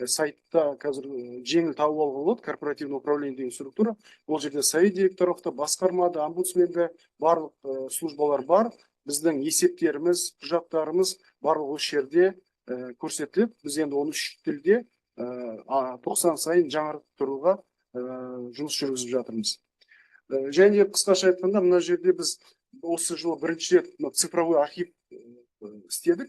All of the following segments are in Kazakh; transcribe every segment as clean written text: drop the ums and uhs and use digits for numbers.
сайтта қазір жеңіл тауып алуға болады. Корпоративный управление деген структура. Ол жерде совет директоровта, басқармада, омбудсменде барлық службалар бар. Біздің есептеріміз, құжаттарымыз барлығы осы жерде көрсетіліп, біз енді оны 3 тілде 90 сайын жаңартыруға жұмыс жүргізіп жатырмыз. Және қысқаша айтқанда, мына жерде біз осы жылы бірінші рет цифровой архив істедік.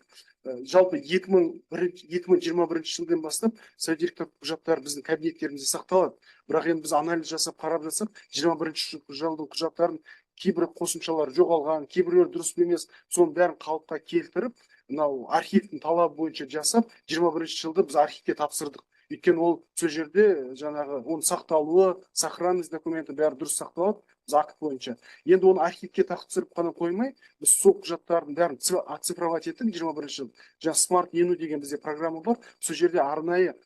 Жалпы 2021 жылдан бастап совет директор құжаттары біздің кабинеттерімізде сақталады. Бірақ енді біз анализ жасап қарап жатсақ, 21 жылдың құжаттарын кейбір қосымшалар жоғалған, кейбіреулер дұрыс емес, соның бәрін қалыпқа келтіріп, мынау архивтің талабы бойынша жасап, 21 жылды біз архивке тапсырдық. Өйткені ол сол жерде жаңағы оның сақталуы, сохранность документі бәрі дұрыс сақталады, біз акт бойынша. Енді оны архивке тапсырып қана қоймай, біз сол құжаттардың бәрін оцифровать еттік 21 жыл. Жаңа смарт ену деген бізде программа бар. Сол жерде арнайы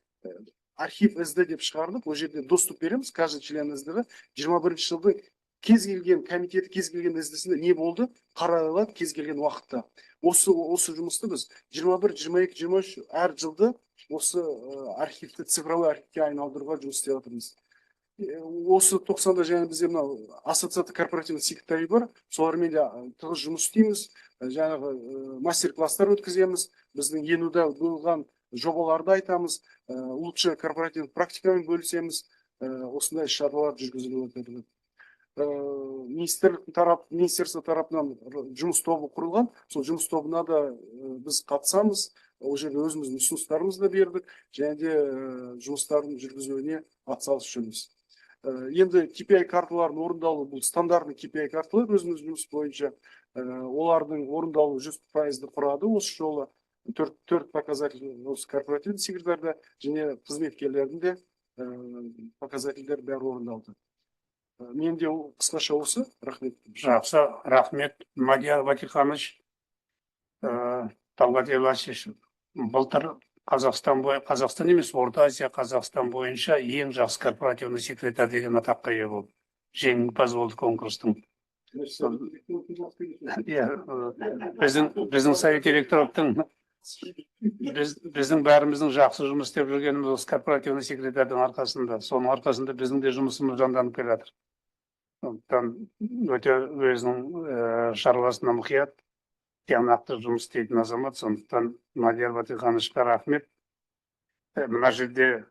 архив СД деп шығардық. Ол жерде доступ береміз, каждый член СД-ға 21 жылдың кез келген комитеті, кез келген СД-сінде не болды, қарай алады кез келген уақытта. Осы жұмысты біз 21, 22, 23 әр жылды осы архивті цифровой архивке айналдыруға жұмыс істеп жатырмыз. Осы 90-да жаңа бізде мынау ассоциация корпоративный секретарь бар, солармен де тығыз жұмыс істейміз, жаңағы мастер-класстар өткіземіз, біздің енуда болған жобаларды айтамыз, лучше корпоративный практикамен бөлісеміз, осындай шаралар жүргізіліп жатыр. Министерство тарапынан жұмыс тобы құрылған, сол жұмыс тобына да біз қатысамыз, ол жерде өзіміздің ұсыныстарымызды да бердік, және де жұмыстардың жүргізуіне атсалысып жүрміз. Енді KPI карталардың орындалуы, бұл стандартный KPI карталар өзіміз жұмыс бойынша, олардың орындалуы 100% құрады осы жолы. 4 показатель осы корпоративный секретарда, және қызметкерлердің де показательдер бәрі орындалды. Менде қысқаша осы, рахмет. Жақсы, рахмет. Мадияр Ватиханович, Талғат Елашевич, былтыр Қазақстан емес, Орта Азия, Қазақстан бойынша ең жақсы корпоративный секретарь деген атаққа ие болды. Жеңімпаз болды конкурстың. Біздің совет директоровтың біздің бәріміздің жақсы жұмыс істеп жүргеніміз осы корпоративный секретардың арқасында. Соның арқасында біздің де жұмысымыз жанданып келе жатыр. Сондықтан өте өзінің шаруасына мұқият, тиянақты жұмыс істейтін азамат. Сондықтан Мадияр Ватихановичқа рахмет. Мына жерде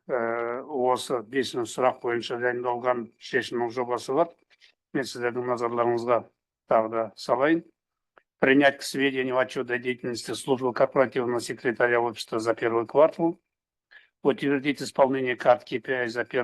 осы 5-ші сұрақ бойынша дайындалған шешімнің жобасы бар. Мен сіздердің назарларыңызға тағы да салайын. Принять к сведению отчет о деятельности службы корпоративного секретаря общества за первый квартал. Утвердить исполнение карт KPI за первый